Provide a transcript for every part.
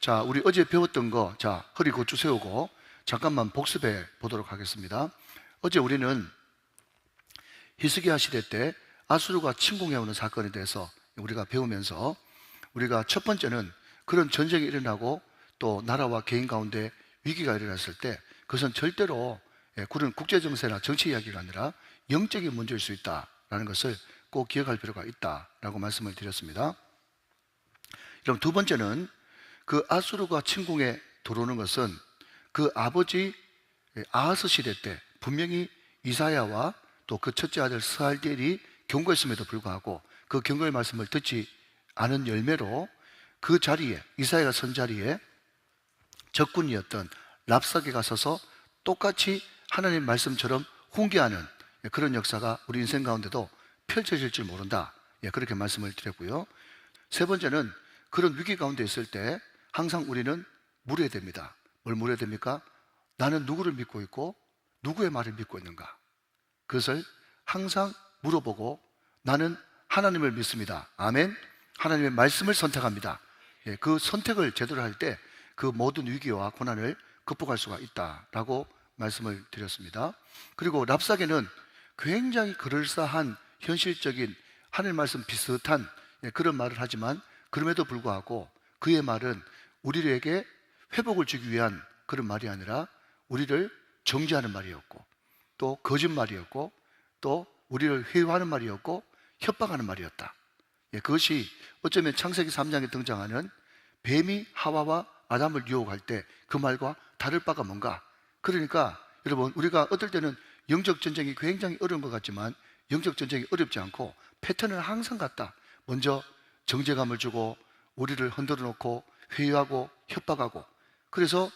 자, 우리 어제 배웠던 거, 자, 허리 고추 세우고 잠깐만 복습해 보도록 하겠습니다. 어제 우리는 히스기야 시대 때 아수르가 침공해오는 사건에 대해서 우리가 배우면서 우리가 첫 번째는 그런 전쟁이 일어나고 또 나라와 개인 가운데 위기가 일어났을 때 그것은 절대로 그런 국제정세나 정치 이야기가 아니라 영적인 문제일 수 있다라는 것을 꼭 기억할 필요가 있다라고 말씀을 드렸습니다. 그럼 두 번째는 그 아수르가 침공에 들어오는 것은 그 아버지 아하스 시대 때 분명히 이사야와 또 그 첫째 아들 스알디엘이 경고했음에도 불구하고 그 경고의 말씀을 듣지 않은 열매로 그 자리에, 이사야가 선 자리에 적군이었던 랍사게가 서서 똑같이 하나님 말씀처럼 훈계하는 그런 역사가 우리 인생 가운데도 펼쳐질 줄 모른다, 그렇게 말씀을 드렸고요. 세 번째는 그런 위기 가운데 있을 때 항상 우리는 물어야 됩니다. 뭘 물어야 됩니까? 나는 누구를 믿고 있고 누구의 말을 믿고 있는가? 그것을 항상 물어보고 나는 하나님을 믿습니다. 아멘. 하나님의 말씀을 선택합니다. 그 선택을 제대로 할 때 그 모든 위기와 고난을 극복할 수가 있다라고 말씀을 드렸습니다. 그리고 랍사게는 굉장히 그럴싸한 현실적인 하늘 말씀 비슷한 그런 말을 하지만 그럼에도 불구하고 그의 말은 우리에게 회복을 주기 위한 그런 말이 아니라 우리를 정죄하는 말이었고 또 거짓말이었고 또 우리를 회유하는 말이었고 협박하는 말이었다. 그것이 어쩌면 창세기 3장에 등장하는 뱀이 하와와 아담을 유혹할 때 그 말과 다를 바가 뭔가? 그러니까 여러분, 우리가 어떨 때는 영적 전쟁이 굉장히 어려운 것 같지만 영적 전쟁이 어렵지 않고 패턴은 항상 같다. 먼저 정죄감을 주고 우리를 흔들어 놓고 회유하고 협박하고, 그래서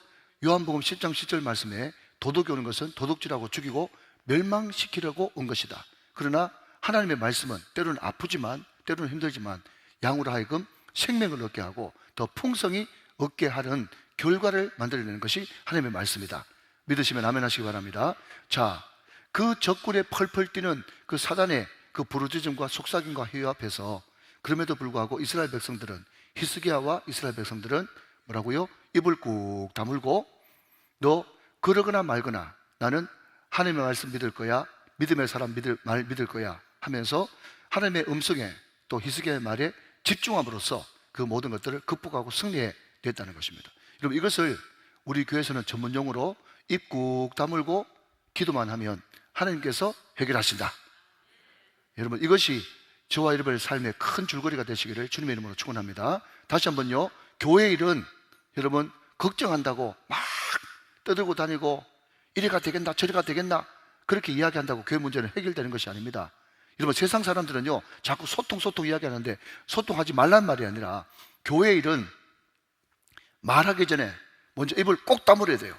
요한복음 10장 10절 말씀에 도둑이 오는 것은 도둑질하고 죽이고 멸망시키려고 온 것이다. 그러나 하나님의 말씀은 때로는 아프지만 때로는 힘들지만 양으로 하여금 생명을 얻게 하고 더 풍성히 얻게 하는 결과를 만들어내는 것이 하나님의 말씀이다. 믿으시면 아멘 하시기 바랍니다. 자, 그 적군에 펄펄 뛰는 그 사단의 그 부르짖음과 속삭임과 회유 앞에서 그럼에도 불구하고 이스라엘 백성들은, 히스기야와 이스라엘 백성들은 뭐라고요? 입을 꾹 다물고 너 그러거나 말거나 나는 하나님의 말씀 믿을 거야, 믿음의 사람 말 믿을 거야 하면서 하나님의 음성에 또 히스기야의 말에 집중함으로써 그 모든 것들을 극복하고 승리해 냈다는 것입니다. 여러분, 이것을 우리 교회에서는 전문용어로 입 꾹 다물고 기도만 하면 하나님께서 해결하신다. 여러분, 이것이 저와 여러분의 삶의 큰 줄거리가 되시기를 주님의 이름으로 축원합니다. 다시 한번요, 교회 일은 여러분 걱정한다고 막 떠들고 다니고 이래가 되겠나 저래가 되겠나 그렇게 이야기한다고 교회 문제는 해결되는 것이 아닙니다. 여러분, 세상 사람들은요 자꾸 소통 이야기하는데 소통하지 말란 말이 아니라 교회 일은 말하기 전에 먼저 입을 꼭 다물어야 돼요.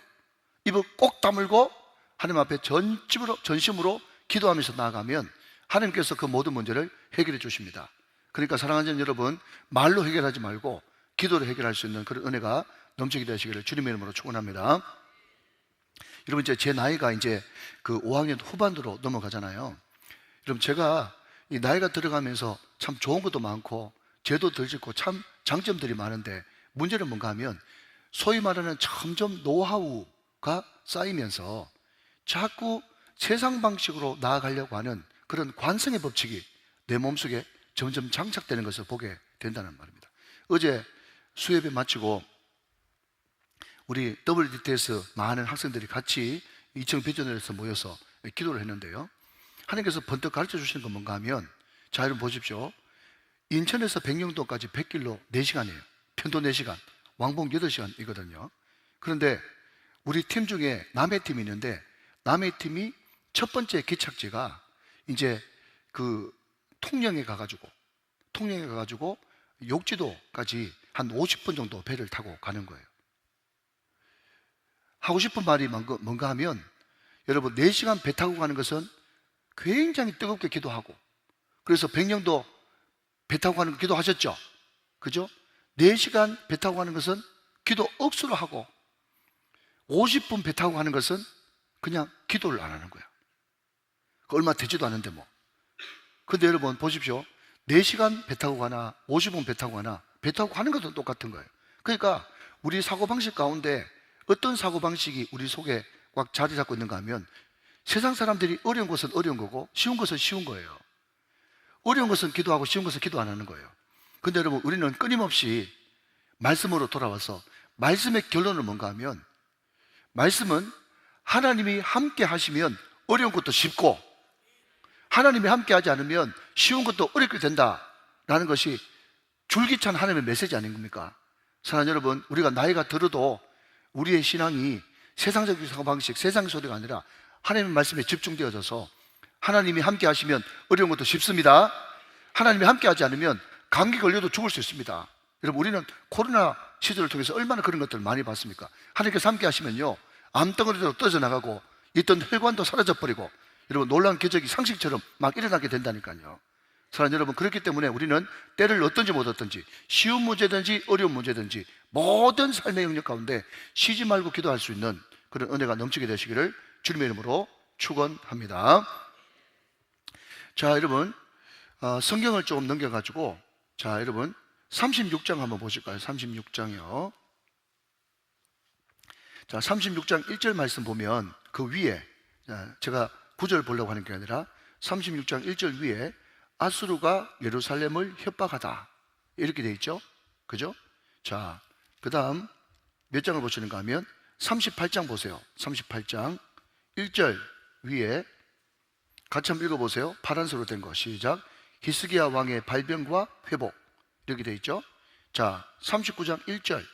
입을 꼭 다물고 하나님 앞에 전심으로 기도하면서 나아가면 하나님께서 그 모든 문제를 해결해 주십니다. 그러니까 사랑하는 여러분, 말로 해결하지 말고 기도로 해결할 수 있는 그런 은혜가 넘치게 되시기를 주님의 이름으로 축원합니다. 여러분, 이제 제 나이가 이제 그 5학년 후반으로 넘어가잖아요. 여러분, 제가 이 나이가 들어가면서 참 좋은 것도 많고 죄도 덜 짓고 참 장점들이 많은데 문제는 뭔가 하면 소위 말하는 점점 노하우가 쌓이면서 자꾸 세상 방식으로 나아가려고 하는 그런 관성의 법칙이 내 몸속에 점점 장착되는 것을 보게 된다는 말입니다. 어제 수협에 마치고 우리 WDT에서 많은 학생들이 같이 2층 비전을해서 모여서 기도를 했는데요, 하나님께서 번뜩 가르쳐 주시는 건 뭔가 하면, 자, 여러분 보십시오. 인천에서 백령도까지 100길로 4시간이에요. 편도 4시간, 왕복 8시간이거든요. 그런데 우리 팀 중에 남해 팀이 있는데 남해 팀이 첫 번째 기착지가 이제 그 통영에 가가지고 욕지도까지 한 50분 정도 배를 타고 가는 거예요. 하고 싶은 말이 뭔가 하면, 여러분, 4시간 배 타고 가는 것은 굉장히 뜨겁게 기도하고, 그래서 백령도 배 타고 가는 거 기도하셨죠? 그죠? 4시간 배 타고 가는 것은 기도 억수로 하고 50분 배 타고 가는 것은 그냥 기도를 안 하는 거야. 얼마 되지도 않은데 뭐. 근데 여러분 보십시오. 4시간 배 타고 가나 50분 배 타고 가나 배 타고 가는 것도 똑같은 거예요. 그러니까 우리 사고방식 가운데 어떤 사고방식이 우리 속에 꽉 자리 잡고 있는가 하면 세상 사람들이 어려운 것은 어려운 거고 쉬운 것은 쉬운 거예요. 어려운 것은 기도하고 쉬운 것은 기도 안 하는 거예요. 근데 여러분, 우리는 끊임없이 말씀으로 돌아와서 말씀의 결론은 뭔가 하면, 말씀은 하나님이 함께 하시면 어려운 것도 쉽고 하나님이 함께 하지 않으면 쉬운 것도 어렵게 된다라는 것이 줄기찬 하나님의 메시지 아닙니까? 사랑하는 여러분, 우리가 나이가 들어도 우리의 신앙이 세상적인 사고방식, 세상의 소리가 아니라 하나님의 말씀에 집중되어져서 하나님이 함께 하시면 어려운 것도 쉽습니다. 하나님이 함께 하지 않으면 감기 걸려도 죽을 수 있습니다. 여러분, 우리는 코로나 시절을 통해서 얼마나 그런 것들을 많이 봤습니까? 하나님께서 함께 하시면요, 암덩어리로 떨어져 나가고 있던 혈관도 사라져버리고, 여러분, 놀라운 기적이 상식처럼 막 일어나게 된다니까요. 사랑하는 여러분, 그렇기 때문에 우리는 때를 어떤지 못 어떤지, 쉬운 문제든지 어려운 문제든지 모든 삶의 영역 가운데 쉬지 말고 기도할 수 있는 그런 은혜가 넘치게 되시기를 주님의 이름으로 축원합니다. 자, 여러분, 성경을 조금 넘겨가지고, 자, 여러분, 36장 한번 보실까요? 36장이요. 자, 36장 1절 말씀 보면 그 위에, 제가 9절 보려고 하는 게 아니라 36장 1절 위에 아수르가 예루살렘을 협박하다, 이렇게 돼 있죠. 그죠? 자, 그 다음 몇 장을 보시는가 하면 38장 보세요. 38장 1절 위에 같이 한번 읽어보세요. 파란색으로 된 거 시작. 히스기야 왕의 발병과 회복, 이렇게 돼 있죠. 자, 39장 1절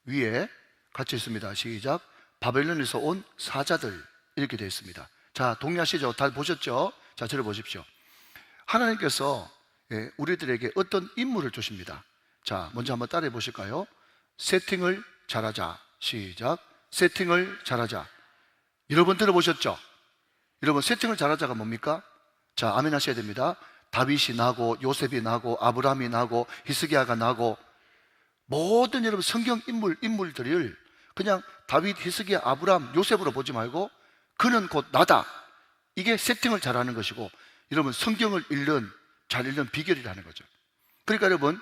위에 같이 있습니다. 시작. 바벨론에서 온 사자들, 이렇게 되어 있습니다. 자, 동의하시죠? 다 보셨죠? 자, 저를 보십시오. 하나님께서 우리들에게 어떤 임무를 주십니다. 자, 먼저 한번 따라해 보실까요? 세팅을 잘하자. 시작. 세팅을 잘하자. 여러분 들어보셨죠? 여러분, 세팅을 잘하자가 뭡니까? 자, 아멘 하셔야 됩니다. 다윗이 나고 요셉이 나고 아브라함이 나고 히스기야가 나고 모든 여러분 성경 인물들을 그냥 다윗, 히스기야, 아브라함, 요셉으로 보지 말고 그는 곧 나다, 이게 세팅을 잘하는 것이고, 여러분 성경을 잘 읽는 비결이라는 거죠. 그러니까 여러분,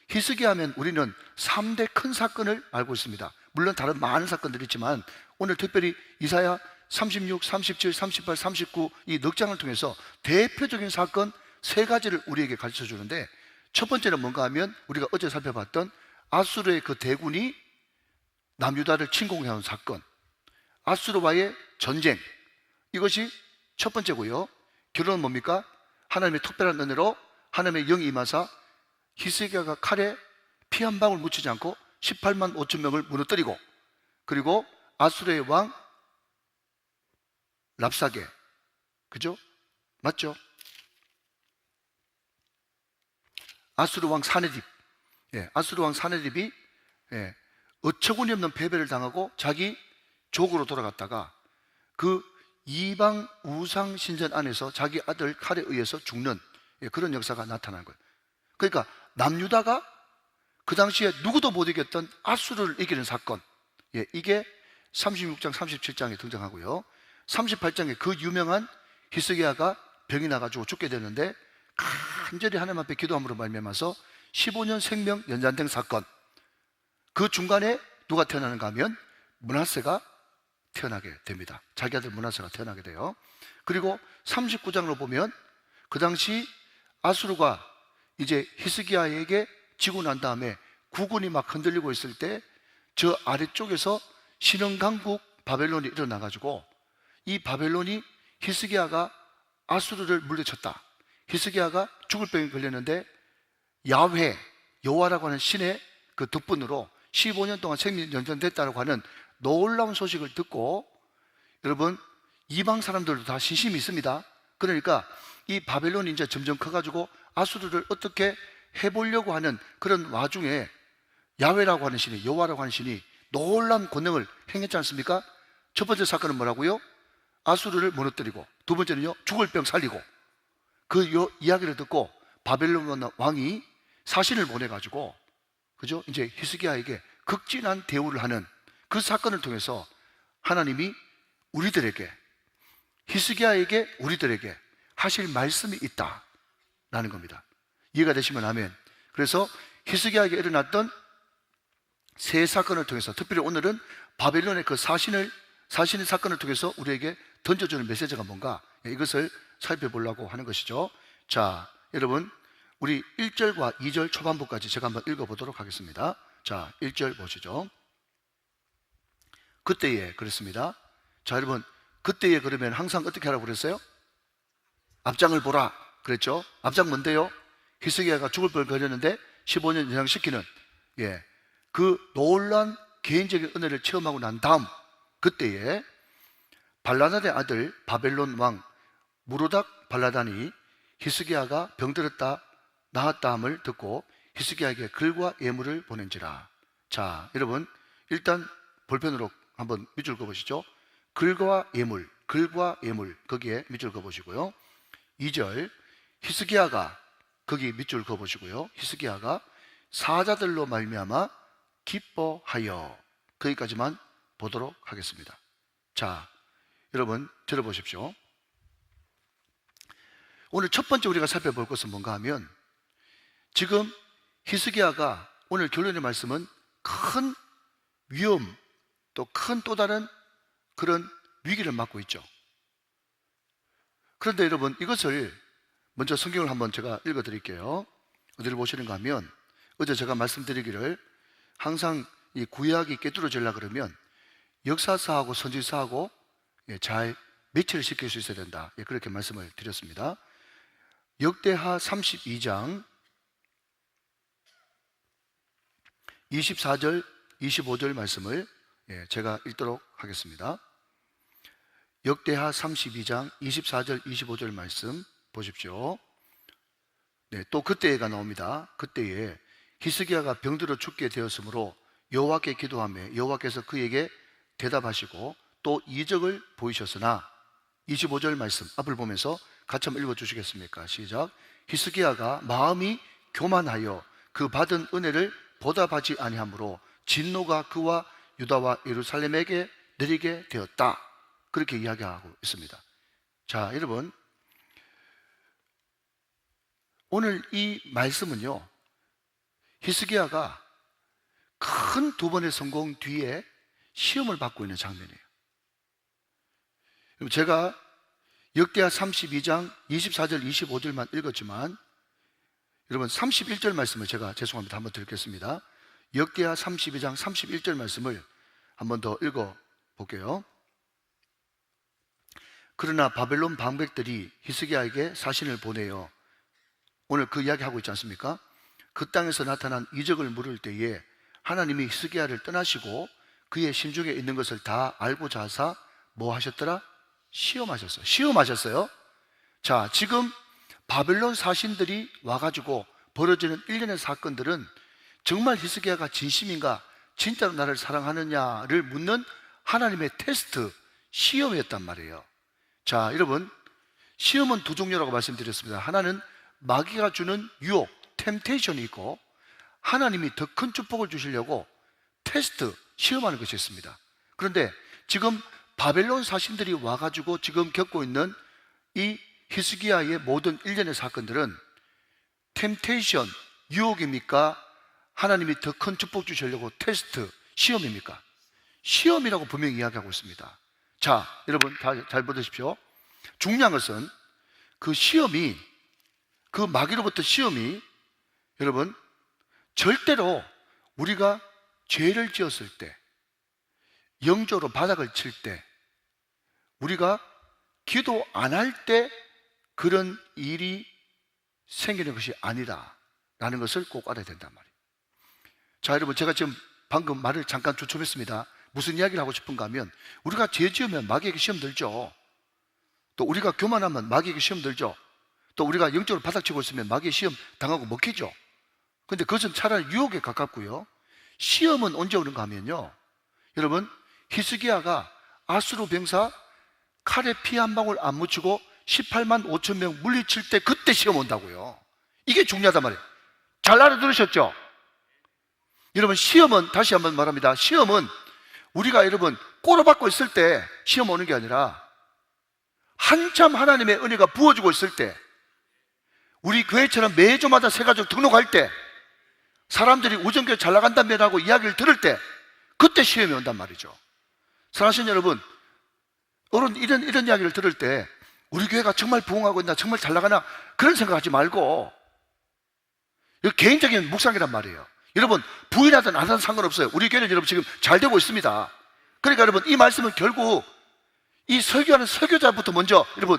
히스기야 하면 우리는 3대 큰 사건을 알고 있습니다. 물론 다른 많은 사건들이 있지만 오늘 특별히 이사야 36, 37, 38, 39 이 넉 장을 통해서 대표적인 사건 3가지를 우리에게 가르쳐 주는데, 첫 번째는 뭔가 하면 우리가 어제 살펴봤던 아수르의 그 대군이 남유다를 침공해온 사건, 아수르와의 전쟁, 이것이 첫 번째고요. 결론은 뭡니까? 하나님의 특별한 은혜로 하나님의 영이 임하사 히스기야가 칼에 피 한 방울 묻히지 않고 18만 5천 명을 무너뜨리고, 그리고 아수르의 왕 랍사게, 그죠? 맞죠? 아수르 왕 사네립, 아수르 왕 사네립이 어처구니 없는 패배를 당하고 자기 족으로 돌아갔다가 그 이방 우상 신전 안에서 자기 아들 칼에 의해서 죽는 그런 역사가 나타난 거예요. 그러니까 남유다가 그 당시에 누구도 못 이겼던 아수르를 이기는 사건, 이게 36장 37장에 등장하고요. 38장에 그 유명한 히스기야가 병이 나가지고 죽게 되는데 간절히 하나님 앞에 기도함으로 말미암아서 15년 생명 연장된 사건, 그 중간에 누가 태어나는가 하면 므낫세가 태어나게 됩니다. 자기 아들 므낫세가 태어나게 돼요. 그리고 39장으로 보면 그 당시 아수르가 이제 히스기야에게 지고 난 다음에 국군이 막 흔들리고 있을 때 저 아래쪽에서 신흥강국 바벨론이 일어나가지고 이 바벨론이 히스기야가 아수르를 물리쳤다, 히스기야가 죽을 병에 걸렸는데 야훼, 여호와라고 하는 신의 그 덕분으로 15년 동안 생명 연장됐다고 하는 놀라운 소식을 듣고, 여러분 이방 사람들도 다 신심이 있습니다. 그러니까 이 바벨론이 이제 점점 커가지고 아수르를 어떻게 해보려고 하는 그런 와중에 야훼라고 하는 신이, 여호와라고 하는 신이 놀라운 권능을 행했지 않습니까? 첫 번째 사건은 뭐라고요? 아수르를 무너뜨리고, 두 번째는요, 죽을 병 살리고. 그 이야기를 듣고 바벨론 왕이 사신을 보내가지고, 그죠? 이제 히스기야에게 극진한 대우를 하는 그 사건을 통해서 하나님이 우리들에게, 히스기야에게 우리들에게 하실 말씀이 있다라는 겁니다. 이해가 되시면 아멘. 그래서 히스기야에게 일어났던 세 사건을 통해서, 특별히 오늘은 바벨론의 그 사신의 사건을 통해서 우리에게 던져주는 메시지가 뭔가, 이것을 살펴보려고 하는 것이죠. 자, 여러분, 우리 1절과 2절 초반부까지 제가 한번 읽어보도록 하겠습니다. 자, 1절 보시죠. 그때에 그랬습니다. 자, 여러분, 그때에 그러면 항상 어떻게 하라고 그랬어요? 앞장을 보라 그랬죠. 앞장 뭔데요? 히스기야가 죽을 뻔했는데 15년 연장시키는, 그 놀란 개인적인 은혜를 체험하고 난 다음, 그때에 발라단의 아들 바벨론 왕 무로닥 발라단이 히스기야가 병들었다 나았다함을 듣고 히스기야에게 글과 예물을 보낸지라. 자, 여러분, 일단 볼펜으로 한번 밑줄 그어보시죠. 글과 예물, 거기에 밑줄 그어보시고요. 2절, 히스기야가, 거기 밑줄 그어보시고요. 히스기야가 사자들로 말미암아 기뻐하여, 거기까지만 보도록 하겠습니다. 자, 여러분 들어보십시오. 오늘 첫 번째 우리가 살펴볼 것은 뭔가 하면, 지금 히스기야가, 오늘 결론의 말씀은 큰 위험, 또 큰 또 다른 그런 위기를 맞고 있죠. 그런데 여러분, 이것을 먼저 성경을 한번 제가 읽어 드릴게요. 어디를 보시는가 하면, 어제 제가 말씀드리기를 항상 이 구약이 꿰뚫어지려고 그러면 역사사하고 선지사하고 잘 매치를 시킬 수 있어야 된다, 그렇게 말씀을 드렸습니다. 역대하 32장 24절 25절 말씀을 제가 읽도록 하겠습니다. 역대하 32장 24절 25절 말씀 보십시오. 또 그때가 나옵니다. 그때에 히스기야가 병들어 죽게 되었으므로 여호와께 기도하며 여호와께서 그에게 대답하시고 또 이적을 보이셨으나, 25절 말씀 앞을 보면서 같이 한번 읽어주시겠습니까? 시작. 히스기야가 마음이 교만하여 그 받은 은혜를 보답하지 아니하므로 진노가 그와 유다와 예루살렘에게 내리게 되었다, 그렇게 이야기하고 있습니다. 자, 여러분, 오늘 이 말씀은요, 히스기야가 큰 두 번의 성공 뒤에 시험을 받고 있는 장면이에요. 제가 역대하 32장 24절 25절만 읽었지만, 여러분 31절 말씀을 제가 죄송합니다 한번 드리겠습니다. 역대하 32장 31절 말씀을 한번 더 읽어 볼게요. 그러나 바벨론 방백들이 히스기야에게 사신을 보내요. 오늘 그 이야기 하고 있지 않습니까? 그 땅에서 나타난 이적을 물을 때에 하나님이 히스기야를 떠나시고 그의 심중에 있는 것을 다 알고자 하사 뭐 하셨더라? 시험하셨어요. 자, 지금 바벨론 사신들이 와가지고 벌어지는 일련의 사건들은 정말 히스기야가 진심인가, 진짜로 나를 사랑하느냐를 묻는 하나님의 테스트, 시험이었단 말이에요. 자, 여러분, 시험은 두 종류라고 말씀드렸습니다. 하나는 마귀가 주는 유혹, 템테이션이 있고, 하나님이 더 큰 축복을 주시려고 테스트, 시험하는 것이 있습니다. 그런데 지금 바벨론 사신들이 와가지고 지금 겪고 있는 이 히스기야의 모든 일련의 사건들은 템테이션, 유혹입니까? 하나님이 더 큰 축복 주시려고 테스트, 시험입니까? 시험이라고 분명히 이야기하고 있습니다. 자, 여러분 잘 보십시오. 중요한 것은 그 시험이, 그 마귀로부터 시험이, 여러분 절대로 우리가 죄를 지었을 때, 영적으로 바닥을 칠 때, 우리가 기도 안 할 때 그런 일이 생기는 것이 아니다라는 것을 꼭 알아야 된단 말이에요. 자, 여러분, 제가 지금 방금 말을 잠깐 주춤했습니다. 무슨 이야기를 하고 싶은가 하면, 우리가 죄 지으면 마귀에게 시험 들죠. 또 우리가 교만하면 마귀에게 시험 들죠. 또 우리가 영적으로 바닥치고 있으면 마귀의 시험 당하고 먹히죠. 근데 그것은 차라리 유혹에 가깝고요. 시험은 언제 오는가 하면요, 여러분, 히스기야가 아수르 병사 칼에 피 한 방울 안 묻히고 18만 5천 명 물리칠 때, 그때 시험 온다고요. 이게 중요하단 말이에요. 잘 알아들으셨죠? 여러분, 시험은, 다시 한번 말합니다, 시험은 우리가 여러분 꼬로박고 있을 때 시험 오는 게 아니라, 한참 하나님의 은혜가 부어지고 있을 때, 우리 교회처럼 매주마다 새 가족 등록할 때, 사람들이 우정교회 잘 나간다며라고 이야기를 들을 때 그때 시험이 온단 말이죠. 사랑하시는 여러분, 이런 이야기를 들을 때 우리 교회가 정말 부흥하고 있나, 정말 잘 나가나 그런 생각하지 말고, 이거 개인적인 묵상이란 말이에요. 여러분, 부인하든 안 하든 상관없어요. 우리 교회는 여러분 지금 잘 되고 있습니다. 그러니까 여러분, 이 말씀은 결국 이 설교하는 설교자부터 먼저 여러분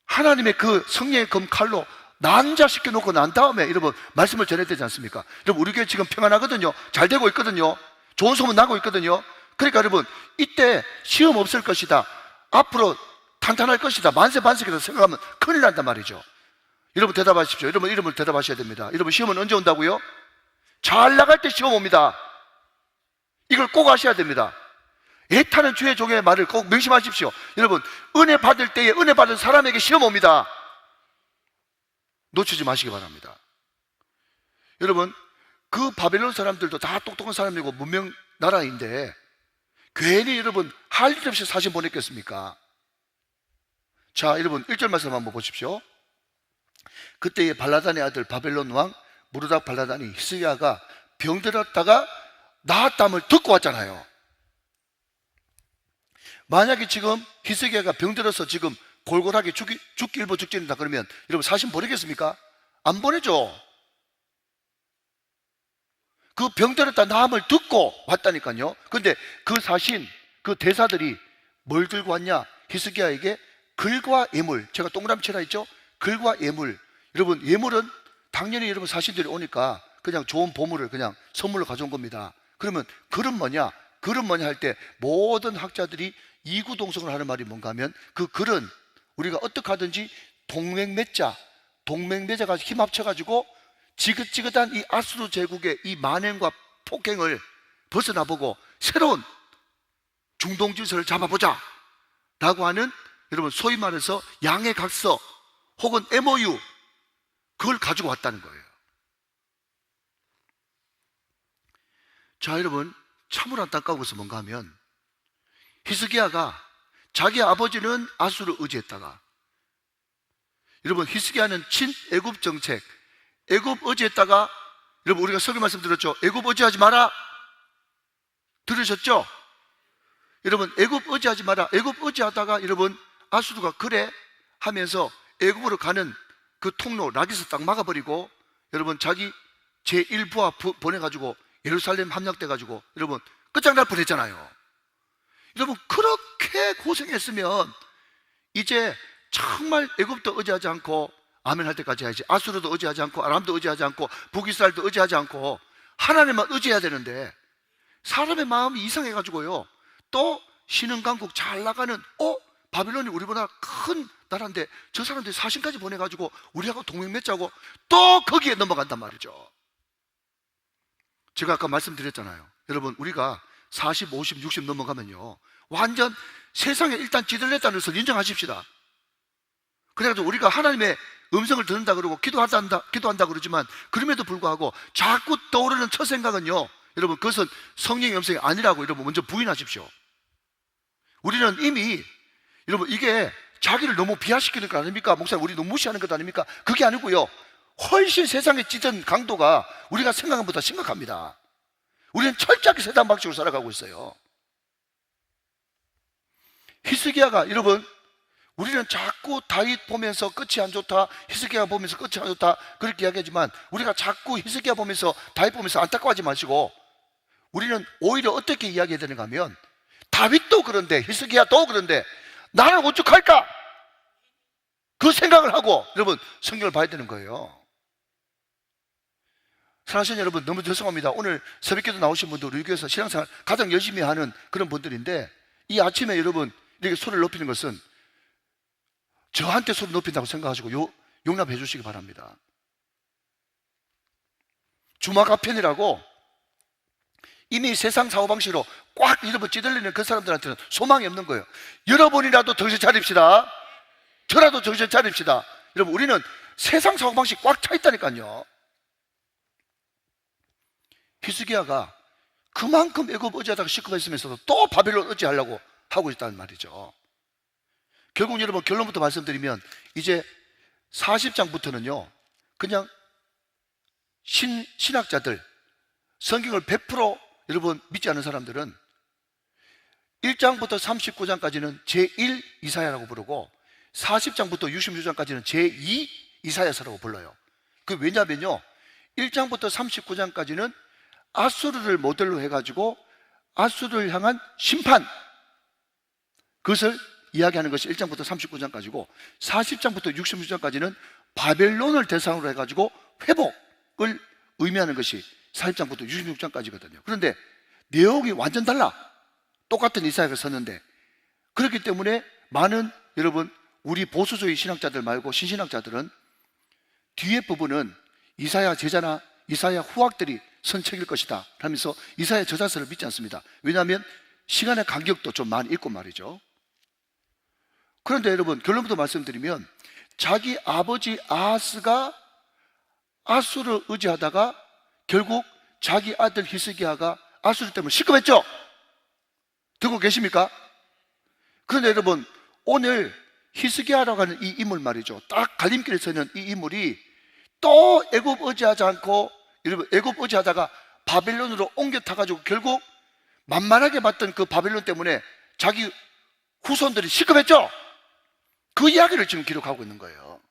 하나님의 그 성령의 검칼로 난자시켜 놓고 난 다음에 여러분 말씀을 전해야 되지 않습니까? 여러분, 우리 교회 지금 평안하거든요. 잘 되고 있거든요. 좋은 소문 나고 있거든요. 그러니까 여러분, 이때 시험 없을 것이다, 앞으로 탄탄할 것이다, 만세반세기다 생각하면 큰일 난단 말이죠. 여러분 대답하십시오. 여러분 이름을 대답하셔야 됩니다. 여러분, 시험은 언제 온다고요? 잘 나갈 때 시험 옵니다. 이걸 꼭 아셔야 됩니다. 애타는 주의 종의 말을 꼭 명심하십시오. 여러분, 은혜 받을 때에 은혜 받은 사람에게 시험 옵니다. 놓치지 마시기 바랍니다. 여러분, 그 바벨론 사람들도 다 똑똑한 사람이고 문명 나라인데 괜히 여러분 할 일 없이 사신 보냈겠습니까? 자, 여러분 1절 말씀 한번 보십시오. 그때의 발라단의 아들 바벨론 왕 무르닥 발라단이 히스기야가 병들었다가 나았담을 듣고 왔잖아요. 만약에 지금 히스기야가 병들어서 지금 골골하게 죽기 일보 직전이다 그러면 여러분 사신 보내겠습니까? 안 보내죠. 그 병들었다 나음을 듣고 왔다니까요. 근데 그 사신, 그 대사들이 뭘 들고 왔냐? 히스기야에게 글과 예물, 제가 동그라미 쳐라 했죠? 글과 예물. 여러분, 예물은 당연히 여러분 사신들이 오니까 그냥 좋은 보물을 그냥 선물로 가져온 겁니다. 그러면 글은 뭐냐? 글은 뭐냐 할 때 모든 학자들이 이구동성을 하는 말이 뭔가 하면, 그 글은 우리가 어떻게 하든지 동맹매자가 힘 합쳐가지고 지긋지긋한 이 아수르 제국의 이 만행과 폭행을 벗어나보고 새로운 중동 질서를 잡아보자 라고 하는, 여러분 소위 말해서 양해각서 혹은 MOU, 그걸 가지고 왔다는 거예요. 자, 여러분 참으로 안타까운 것은 뭔가 하면, 히스기야가 자기 아버지는 아수르 의지했다가, 여러분 히스기야는 친애굽 정책, 애굽 의지했다가, 여러분 우리가 설교 말씀 들었죠? 애굽 의지하지 마라 들으셨죠? 여러분 애굽 의지하지 마라. 애굽 의지하다가 여러분 아수르가 그래 하면서 애굽으로 가는 그 통로 라기스 딱 막아버리고, 여러분 자기 제1부하 보내가지고 예루살렘 함락돼가지고 여러분 끝장날 뻔했잖아요. 여러분 그렇게 고생했으면 이제 정말 애굽도 의지하지 않고 아멘 할 때까지 해야지, 아수르도 의지하지 않고 아람도 의지하지 않고 북이스라엘도 의지하지 않고 하나님만 의지해야 되는데, 사람의 마음이 이상해가지고요, 또 신흥강국 잘 나가는 바빌론이 우리보다 큰 나라인데 저 사람들이 사신까지 보내가지고 우리하고 동맹 맺자고 또 거기에 넘어간단 말이죠. 제가 아까 말씀드렸잖아요. 여러분 우리가 40, 50, 60 넘어가면요 완전 세상에 일단 찌들렸다는 것을 인정하십시다. 그래가지고 우리가 하나님의 음성을 듣는다 그러고 기도한다 그러지만, 그럼에도 불구하고 자꾸 떠오르는 첫 생각은요, 여러분 그것은 성령의 음성이 아니라고 여러분 먼저 부인하십시오. 우리는 이미 여러분 이게 자기를 너무 비하시키는 거 아닙니까? 목사님 우리 너무 무시하는 것 아닙니까? 그게 아니고요, 훨씬 세상에 찌든 강도가 우리가 생각한 것보다 심각합니다. 우리는 철저하게 세상 방식으로 살아가고 있어요. 히스기야가, 여러분 우리는 자꾸 다윗 보면서 끝이 안 좋다, 히스기야 보면서 끝이 안 좋다 그렇게 이야기하지만, 우리가 자꾸 히스기야 보면서 다윗 보면서 안타까워하지 마시고, 우리는 오히려 어떻게 이야기해야 되는가 하면, 다윗도 그런데 히스기야도 그런데 나는 어떡할까? 그 생각을 하고 여러분 성경을 봐야 되는 거예요. 사랑하시는 여러분, 너무 죄송합니다. 오늘 새벽기도 나오신 분들 우리 교회에서 신앙생활 가장 열심히 하는 그런 분들인데, 이 아침에 여러분 이렇게 소리를 높이는 것은 저한테 소리 높인다고 생각하시고 용납해 주시기 바랍니다. 주마가편이라고 이미 세상 사고방식으로 꽉 여러분 찌들리는 그 사람들한테는 소망이 없는 거예요. 여러분이라도 정신 차립시다. 저라도 정신 차립시다. 여러분 우리는 세상 사고방식 꽉 차 있다니까요. 히스기야가 그만큼 애굽 의지하다가 시커가 있으면서도 또 바빌론 의지하려고 하고 있다는 말이죠. 결국 여러분 결론부터 말씀드리면, 이제 40장부터는요 그냥 신학자들, 성경을 100% 여러분 믿지 않는 사람들은 1장부터 39장까지는 제1 이사야라고 부르고 40장부터 66장까지는 제2 이사야서라고 불러요. 그 왜냐면요, 1장부터 39장까지는 아수르를 모델로 해가지고 아수르를 향한 심판, 그것을 이야기하는 것이 1장부터 39장까지고 40장부터 66장까지는 바벨론을 대상으로 해가지고 회복을 의미하는 것이 40장부터 66장까지거든요. 그런데 내용이 완전 달라. 똑같은 이사야가 썼는데, 그렇기 때문에 많은 여러분 우리 보수주의 신학자들 말고 신신학자들은 뒤에 부분은 이사야 제자나 이사야 후학들이 쓴 책일 것이다 하면서 이사야 저자서를 믿지 않습니다. 왜냐하면 시간의 간격도 좀 많이 있고 말이죠. 그런데 여러분 결론부터 말씀드리면, 자기 아버지 아하스가 아수를 의지하다가 결국 자기 아들 히스기야가 아수르 때문에 시급했죠. 듣고 계십니까? 그런데 여러분 오늘 히스기야라고 하는 이 인물 말이죠, 딱 갈림길에 서 있는 이 인물이 또 애굽 의지하지 않고, 여러분 애굽 의지하다가 바벨론으로 옮겨 타가지고 결국 만만하게 봤던 그 바벨론 때문에 자기 후손들이 시급했죠. 그 이야기를 지금 기록하고 있는 거예요.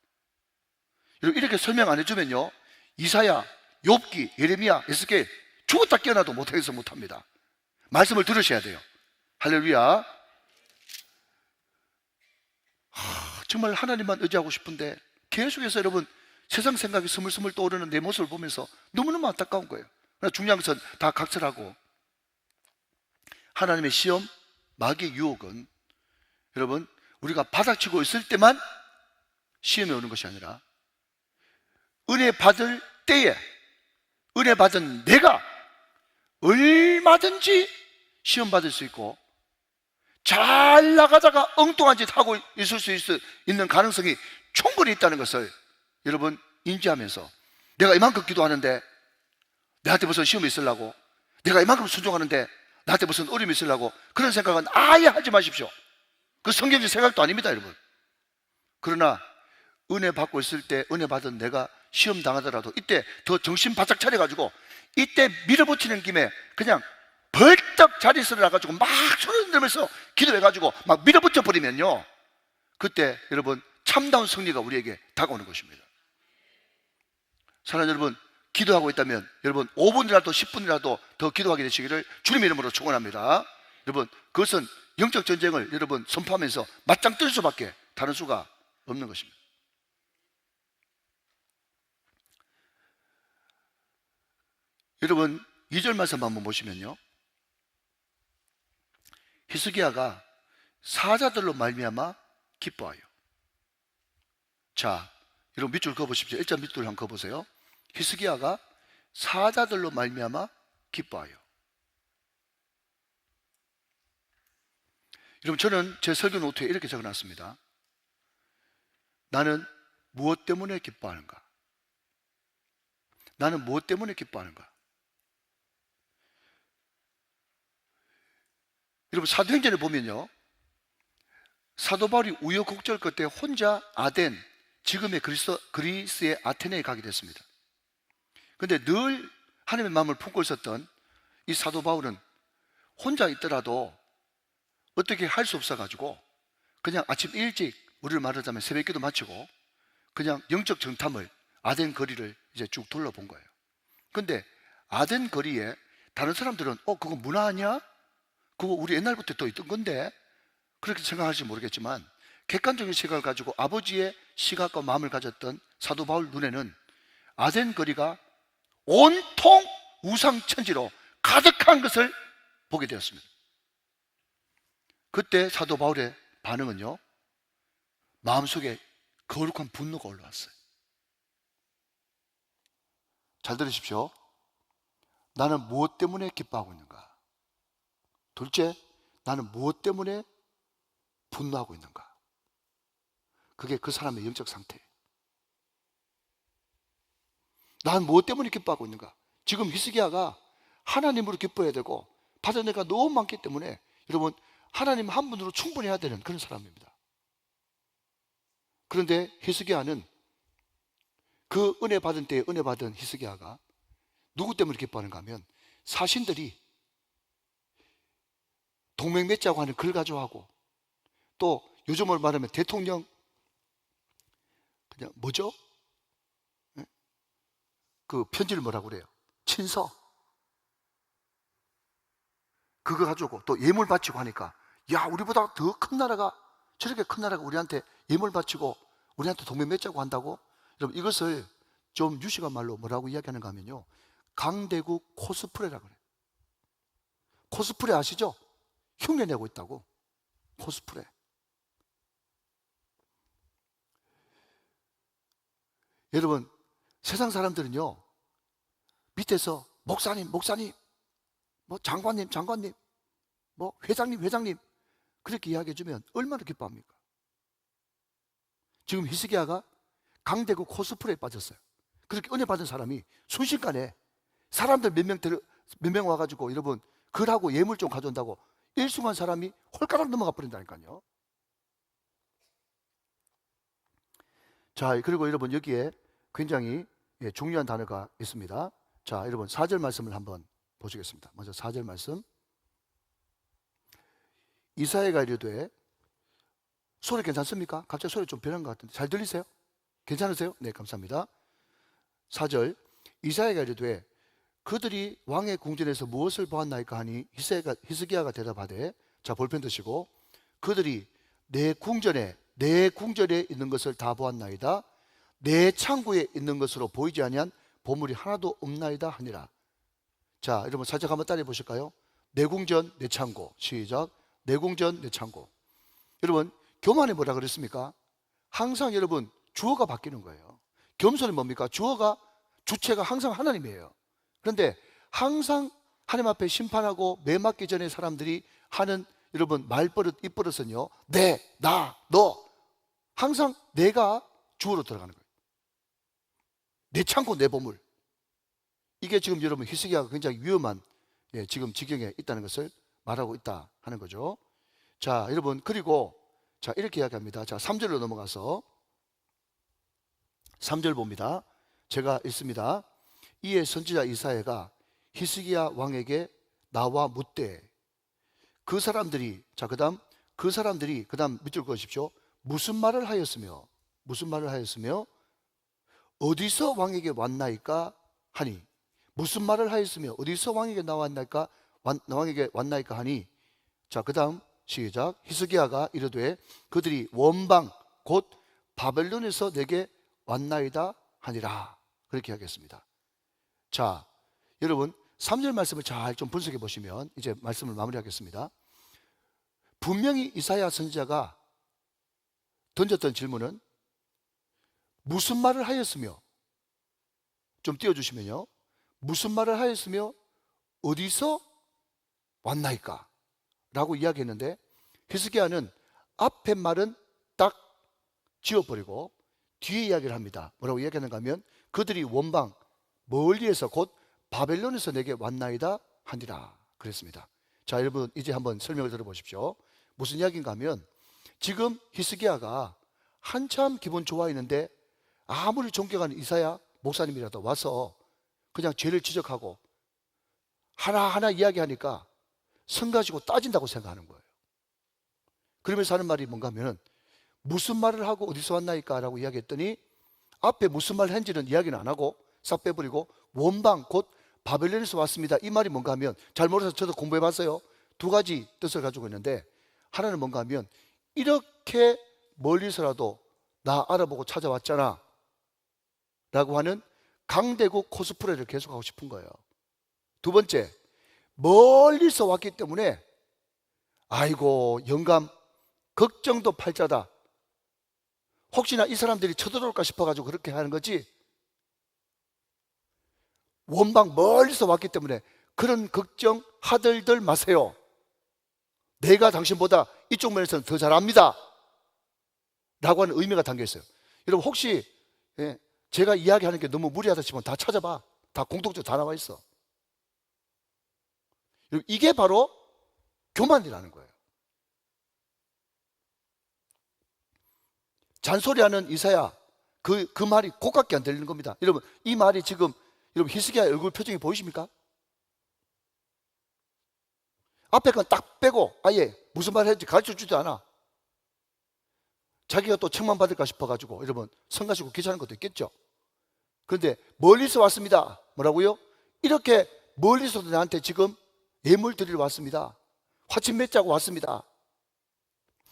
여러분 이렇게 설명 안 해주면요, 이사야, 욥기, 예레미야, 에스겔 죽었다 깨어나도 못하겠어 못합니다. 말씀을 들으셔야 돼요. 할렐루야. 정말 하나님만 의지하고 싶은데 계속해서 여러분 세상 생각이 스물스물 떠오르는 내 모습을 보면서 너무너무 안타까운 거예요. 그러나 중요한 것은 다 각설하고, 하나님의 시험, 마귀의 유혹은 여러분 우리가 바닥치고 있을 때만 시험이 오는 것이 아니라 은혜 받을 때에 은혜 받은 내가 얼마든지 시험 받을 수 있고, 잘 나가다가 엉뚱한 짓 하고 있을 수 있는 가능성이 충분히 있다는 것을 여러분 인지하면서, 내가 이만큼 기도하는데 나한테 무슨 시험이 있으려고, 내가 이만큼 순종하는데 나한테 무슨 어려움이 있으려고, 그런 생각은 아예 하지 마십시오. 그 성경적 생각도 아닙니다 여러분. 그러나 은혜 받고 있을 때 은혜 받은 내가 시험 당하더라도 이때 더 정신 바짝 차려가지고, 이때 밀어붙이는 김에 그냥 벌떡 자리에서 일어나가지고 막 손을 흔들면서 기도해가지고 막 밀어붙여 버리면요, 그때 여러분 참다운 승리가 우리에게 다가오는 것입니다. 사랑하는 여러분, 기도하고 있다면 여러분 5분이라도 10분이라도 더 기도하게 되시기를 주님 이름으로 축원합니다. 여러분 그것은 영적 전쟁을 여러분 선포하면서 맞짱 뜰 수밖에 다른 수가 없는 것입니다. 여러분 2절 말씀 한번 보시면요, 히스기야가 사자들로 말미암아 기뻐하여. 자, 여러분 밑줄 그어보십시오. 1장 밑줄 한번 그어보세요. 히스기야가 사자들로 말미암아 기뻐하여. 여러분 저는 제 설교 노트에 이렇게 적어놨습니다. 나는 무엇 때문에 기뻐하는가? 나는 무엇 때문에 기뻐하는가? 여러분 사도행전에 보면요, 사도 바울이 우여곡절 끝에 혼자 아덴, 지금의 그리스의 아테네에 가게 됐습니다. 그런데 늘 하나님의 마음을 품고 있었던 이 사도 바울은 혼자 있더라도 어떻게 할 수 없어가지고 그냥 아침 일찍, 우리를 말하자면 새벽기도 마치고 그냥 영적 정탐을 아덴 거리를 이제 쭉 둘러본 거예요. 그런데 아덴 거리에 다른 사람들은 그거 문화 아니야? 그거 우리 옛날부터 또 있던 건데, 그렇게 생각할지 모르겠지만 객관적인 시각을 가지고 아버지의 시각과 마음을 가졌던 사도 바울 눈에는 아덴 거리가 온통 우상천지로 가득한 것을 보게 되었습니다. 그때 사도 바울의 반응은요, 마음속에 거룩한 분노가 올라왔어요. 잘 들으십시오. 나는 무엇 때문에 기뻐하고 있는가? 둘째, 나는 무엇 때문에 분노하고 있는가? 그게 그 사람의 영적 상태예요. 난 무엇 때문에 기뻐하고 있는가? 지금 히스기야가 하나님으로 기뻐해야 되고 받은 애가 너무 많기 때문에 여러분 하나님 한 분으로 충분해야 되는 그런 사람입니다. 그런데 히스기야는 그 은혜 받은 때에 은혜 받은 히스기야가 누구 때문에 기뻐하는가 하면 사신들이 동맹 맺자고 하는 글 가져가고, 또 요즘으로 말하면 대통령 그냥 뭐죠? 그 편지를 뭐라고 그래요? 친서. 그거 가지고 또 예물 바치고 하니까, 야, 우리보다 더 큰 나라가, 저렇게 큰 나라가 우리한테 예물 바치고 우리한테 동맹 맺자고 한다고? 여러분, 이것을 좀 유식한 말로 뭐라고 이야기하는가 하면요, 강대국 코스프레라고 그래요. 코스프레 아시죠? 흉내내고 있다고. 코스프레. 여러분, 세상 사람들은요, 밑에서 목사님, 목사님, 뭐 장관님, 장관님, 뭐 회장님, 회장님, 그렇게 이야기해주면 얼마나 기뻐합니까? 지금 히스기야가 강대국 코스프레에 빠졌어요. 그렇게 은혜 받은 사람이 순식간에 사람들 몇 명 와가지고, 여러분, 글하고 예물 좀 가져온다고 일순간 사람이 홀가락 넘어가 버린다니까요. 자, 그리고 여러분, 여기에 굉장히 중요한 단어가 있습니다. 자, 여러분, 4절 말씀을 한번 보시겠습니다. 먼저 4절 말씀. 이사야가 이르되, 소리 괜찮습니까? 갑자기 소리 좀 변한 것 같은데 잘 들리세요? 괜찮으세요? 네, 감사합니다. 4절. 이사야가 이르되, 그들이 왕의 궁전에서 무엇을 보았나이까 하니 히스기야가 대답하되, 자, 볼펜 드시고, 그들이 내 궁전에 있는 것을 다 보았나이다. 내 창고에 있는 것으로 보이지 아니한 보물이 하나도 없나이다 하니라. 자, 여러분, 살짝 한번 따라해 보실까요? 내 궁전, 내 창고. 시작. 내 궁전, 내 창고. 여러분, 교만이 뭐라 그랬습니까? 항상 여러분, 주어가 바뀌는 거예요. 겸손이 뭡니까? 주체가 항상 하나님이에요. 그런데 항상 하나님 앞에 심판하고 매 맞기 전에 사람들이 하는, 여러분, 말버릇, 입버릇은요, 내, 나, 너. 항상 내가 주어로 들어가는 거예요. 내 창고, 내 보물. 이게 지금 여러분, 히스기야가 굉장히 위험한 지금 지경에 있다는 것을 말하고 있다 하는 거죠. 자, 여러분, 그리고 자, 이렇게 이야기합니다. 자, 3절로 넘어가서 3절 봅니다. 제가 읽습니다. 이에 선지자 이사야가 히스기야 왕에게 나와 묻되, 그 사람들이 그다음 밑줄 그으십시오. 무슨 말을 하였으며 어디서 왕에게 왔나이까 하니, 무슨 말을 하였으며 어디서 왕에게 왕에게 왔나이까 하니. 자, 그다음 시작. 히스기야가 이르되, 그들이 원방 곧 바벨론에서 내게 왔나이다 하니라. 그렇게 하겠습니다. 자, 여러분, 3절 말씀을 잘 좀 분석해 보시면 이제 말씀을 마무리하겠습니다. 분명히 이사야 선지자가 던졌던 질문은 무슨 말을 하였으며, 좀 띄워주시면요, 무슨 말을 하였으며 어디서 왔나이까 라고 이야기했는데, 히스기야는 앞에 말은 딱 지워버리고 뒤에 이야기를 합니다. 뭐라고 이야기하는가 하면, 그들이 원방 멀리에서 곧 바벨론에서 내게 왔나이다 하니라 그랬습니다. 자, 여러분, 이제 한번 설명을 들어보십시오. 무슨 이야기인가 하면, 지금 히스기야가 한참 기분 좋아 있는데 아무리 존경하는 이사야 목사님이라도 와서 그냥 죄를 지적하고 하나하나 이야기하니까 선 가지고 따진다고 생각하는 거예요. 그러면서 하는 말이 뭔가 하면, 무슨 말을 하고 어디서 왔나이까 라고 이야기했더니, 앞에 무슨 말을 했는지는 이야기는 안 하고 싹 빼버리고 원방 곧 바벨론에서 왔습니다, 이 말이 뭔가 하면, 잘 몰라서 저도 공부해 봤어요. 두 가지 뜻을 가지고 있는데, 하나는 뭔가 하면, 이렇게 멀리서라도 나 알아보고 찾아왔잖아 라고 하는 강대국 코스프레를 계속하고 싶은 거예요. 두 번째, 멀리서 왔기 때문에 아이고 영감 걱정도 팔자다, 혹시나 이 사람들이 쳐들어올까 싶어가지고 그렇게 하는 거지, 원방 멀리서 왔기 때문에 그런 걱정 하들들 마세요. 내가 당신보다 이쪽 면에서는 더 잘합니다 라고 하는 의미가 담겨 있어요. 여러분, 혹시 제가 이야기하는 게 너무 무리하다 싶으면 다 찾아봐. 다 공통적으로 다 나와 있어. 이게 바로 교만이라는 거예요. 잔소리하는 이사야, 그 말이 고깝게 안 들리는 겁니다. 여러분, 이 말이 지금 여러분 히스기야의 얼굴 표정이 보이십니까? 앞에 건 딱 빼고 아예 무슨 말을 했는지 가르쳐주지 않아. 자기가 또 책만 받을까 싶어가지고 여러분 성 가시고 귀찮은 것도 있겠죠. 그런데 멀리서 왔습니다. 뭐라고요? 이렇게 멀리서 나한테 지금 예물 드리러 왔습니다. 화친 맺자고 왔습니다.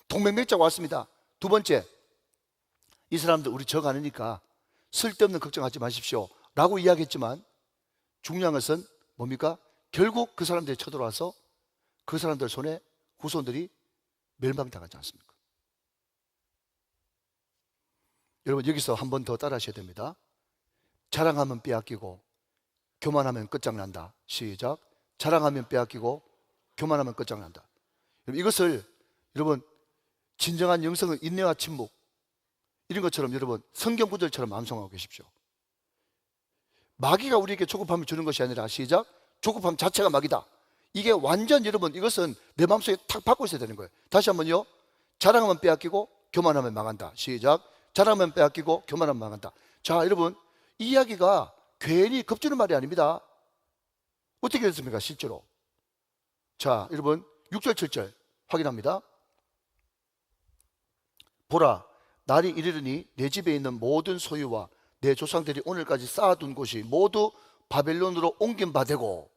동맹 맺자고 왔습니다. 두 번째, 이 사람들 우리 적 않으니까 쓸데없는 걱정하지 마십시오 라고 이야기했지만 중요한 것은 뭡니까? 결국 그 사람들이 쳐들어와서 그 사람들 손에 후손들이 멸망당하지 않습니까? 여러분 여기서 한 번 더 따라 하셔야 됩니다. 자랑하면 빼앗기고 교만하면 끝장난다. 시작. 자랑하면 빼앗기고 교만하면 끝장난다. 이것을 여러분 진정한 영성은 인내와 침묵 이런 것처럼 여러분 성경 구절처럼 암송하고 계십시오. 마귀가 우리에게 조급함을 주는 것이 아니라 시작. 조급함 자체가 마귀다. 이게 완전 여러분 이것은 내 마음속에 탁 박고 있어야 되는 거예요. 다시 한번요. 자랑하면 빼앗기고 교만하면 망한다. 시작. 자랑하면 빼앗기고 교만하면 망한다. 자 여러분 이 이야기가 괜히 겁주는 말이 아닙니다. 어떻게 됐습니까 실제로? 자 여러분 6절 7절 확인합니다. 보라 날이 이르르니 내 집에 있는 모든 소유와 내 조상들이 오늘까지 쌓아둔 곳이 모두 바벨론으로 옮긴 바 되고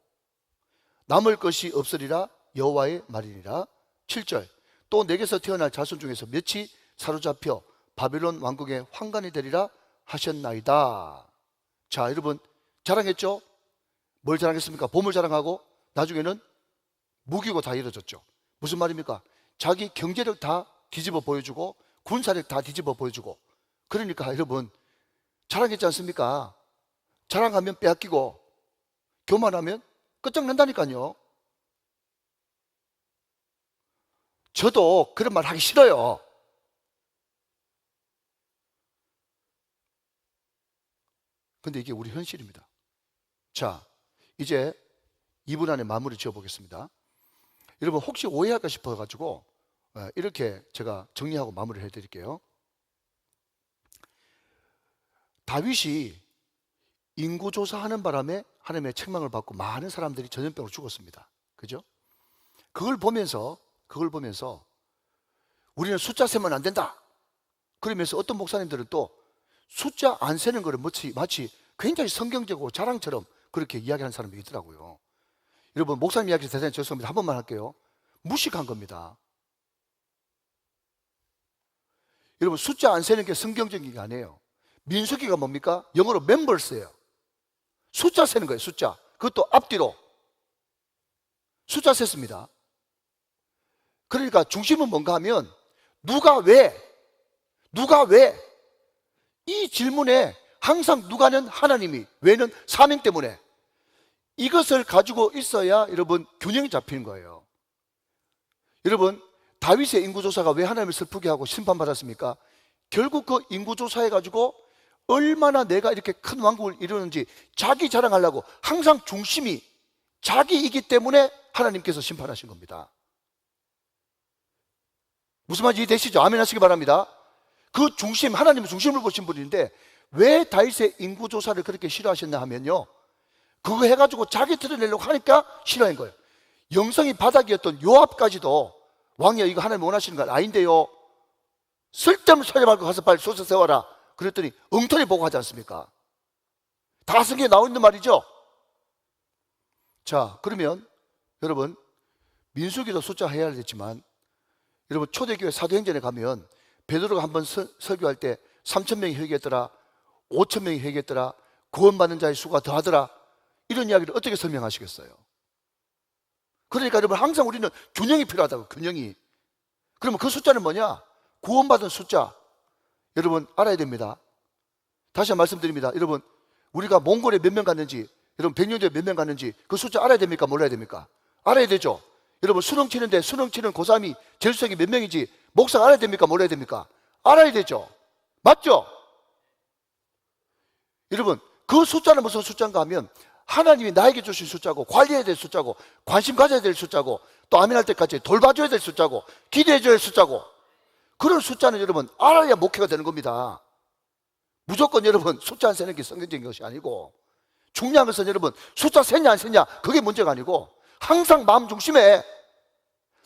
남을 것이 없으리라 여호와의 말이니라. 7절 또 내게서 태어날 자손 중에서 몇이 사로잡혀 바벨론 왕국의 환관이 되리라 하셨나이다. 자 여러분 자랑했죠? 뭘 자랑했습니까? 보물 자랑하고 나중에는 무기고 다 이루어졌죠. 무슨 말입니까? 자기 경제력 다 뒤집어 보여주고 군사력 다 뒤집어 보여주고 그러니까 여러분 자랑했지 않습니까? 자랑하면 빼앗기고 교만하면 끝장난다니까요. 저도 그런 말 하기 싫어요. 근데 이게 우리 현실입니다. 자, 이제 2분 안에 마무리 지어 보겠습니다. 여러분 혹시 오해할까 싶어가지고 이렇게 제가 정리하고 마무리를 해드릴게요. 다윗이 인구조사하는 바람에 하나님의 책망을 받고 많은 사람들이 전염병으로 죽었습니다. 그죠? 그걸 보면서 우리는 숫자 세면 안 된다. 그러면서 어떤 목사님들은 또 숫자 안 세는 거를 마치 굉장히 성경적이고 자랑처럼 그렇게 이야기하는 사람이 있더라고요. 여러분 목사님 이야기 대단히 죄송합니다. 한 번만 할게요. 무식한 겁니다. 여러분 숫자 안 세는 게 성경적인 게 아니에요. 민수기가 뭡니까? 영어로 members예요. 숫자 세는 거예요. 숫자. 그것도 앞뒤로 숫자 셌습니다. 그러니까 중심은 뭔가 하면 누가 왜 이 질문에 항상 누가는 하나님이 왜는 사명 때문에 이것을 가지고 있어야 여러분 균형이 잡히는 거예요. 여러분 다윗의 인구조사가 왜 하나님을 슬프게 하고 심판받았습니까? 결국 그 인구조사해 가지고 얼마나 내가 이렇게 큰 왕국을 이루는지 자기 자랑하려고 항상 중심이 자기이기 때문에 하나님께서 심판하신 겁니다. 무슨 말인지 이해되시죠? 아멘 하시기 바랍니다. 그 중심, 하나님의 중심을 보신 분인데 왜 다윗의 인구조사를 그렇게 싫어하셨나 하면요, 그거 해가지고 자기 드러내려고 하니까 싫어한 거예요. 영성이 바닥이었던 요압까지도 왕이야 이거 하나님 원하시는 건 아닌데요, 쓸데없는 소리 말고 가서 빨리 솟아 세워라 그랬더니 엉터리 보고 하지 않습니까? 다 성경에 나와 있는 말이죠. 자 그러면 여러분 민수기도 숫자 해야 되지만 여러분 초대교회 사도행전에 가면 베드로가 한번 설교할 때 3,000명이 회개했더라, 5,000명이 회개했더라, 구원받는 자의 수가 더하더라, 이런 이야기를 어떻게 설명하시겠어요? 그러니까 여러분 항상 우리는 균형이 필요하다고. 균형이. 그러면 그 숫자는 뭐냐? 구원받은 숫자. 여러분 알아야 됩니다. 다시 한번 말씀드립니다. 여러분 우리가 몽골에 몇 명 갔는지, 여러분 백령도에 몇 명 갔는지 그 숫자 알아야 됩니까? 몰라야 됩니까? 알아야 되죠. 여러분 수능 치는데 수능 치는 고3이 재수생이 몇 명인지 목사가 알아야 됩니까? 몰라야 됩니까? 알아야 되죠. 맞죠? 여러분 그 숫자는 무슨 숫자인가 하면 하나님이 나에게 주신 숫자고, 관리해야 될 숫자고, 관심 가져야 될 숫자고, 또 아멘할 때까지 돌봐줘야 될 숫자고, 기대해줘야 될 숫자고, 그런 숫자는 여러분 알아야 목회가 되는 겁니다. 무조건 여러분 숫자 안 세는 게 성경적인 것이 아니고 중요한 것은 여러분, 숫자 세냐 안 세냐 그게 문제가 아니고 항상 마음 중심에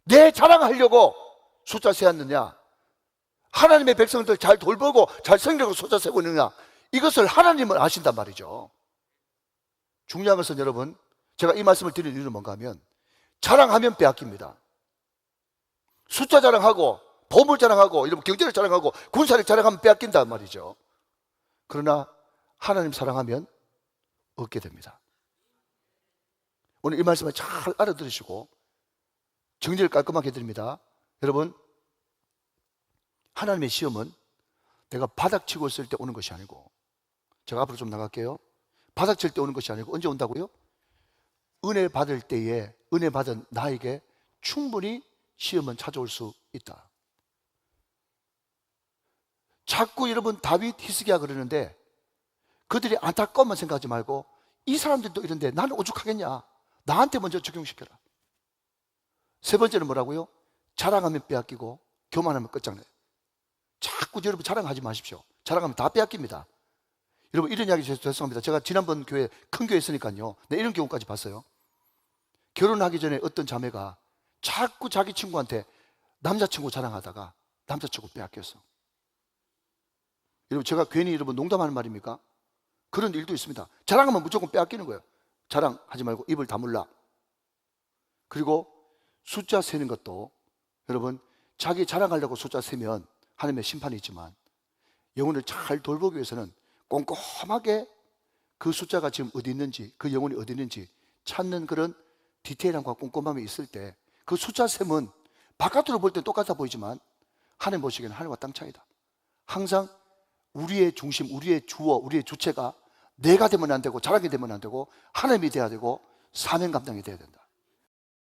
내 자랑하려고 숫자 세웠느냐, 하나님의 백성들 잘 돌보고 잘 섬기고 숫자 세고 있느냐, 이것을 하나님은 아신단 말이죠. 중요한 것은 여러분, 제가 이 말씀을 드리는 이유는 뭔가 하면 자랑하면 빼앗깁니다. 숫자 자랑하고 보물 자랑하고 이런 경제를 자랑하고 군사력 자랑하면 빼앗긴단 말이죠. 그러나 하나님 사랑하면 얻게 됩니다. 오늘 이 말씀을 잘 알아들으시고 정리를 깔끔하게 해드립니다. 여러분, 하나님의 시험은 내가 바닥치고 있을 때 오는 것이 아니고, 제가 앞으로 좀 나갈게요. 바닥칠 때 오는 것이 아니고 언제 온다고요? 은혜 받을 때에 은혜 받은 나에게 충분히 시험은 찾아올 수 있다. 자꾸 여러분 다윗, 히스기야 그러는데 그들이 안타까움만 생각하지 말고 이 사람들도 이런데 나는 오죽하겠냐, 나한테 먼저 적용시켜라. 세 번째는 뭐라고요? 자랑하면 빼앗기고 교만하면 끝장내요. 자꾸 여러분 자랑하지 마십시오. 자랑하면 다 빼앗깁니다. 여러분, 이런 이야기 죄송합니다. 제가 지난번 교회, 큰 교회 있으니까요, 네, 이런 경우까지 봤어요. 결혼하기 전에 어떤 자매가 자꾸 자기 친구한테 남자친구 자랑하다가 남자친구 빼앗겼어. 여러분, 제가 괜히 여러분 농담하는 말입니까? 그런 일도 있습니다. 자랑하면 무조건 빼앗기는 거예요. 자랑하지 말고 입을 다물라. 그리고 숫자 세는 것도 여러분, 자기 자랑하려고 숫자 세면 하나님의 심판이 있지만 영혼을 잘 돌보기 위해서는 꼼꼼하게 그 숫자가 지금 어디 있는지, 그 영혼이 어디 있는지 찾는 그런 디테일함과 꼼꼼함이 있을 때 그 숫자 셈은 바깥으로 볼 때 똑같아 보이지만 하나님 보시기에는 하늘과 땅 차이다. 항상 우리의 중심, 우리의 주어, 우리의 주체가 내가 되면 안 되고 자랑이 되면 안 되고 하나님이 돼야 되고 사명 감당이 돼야 된다.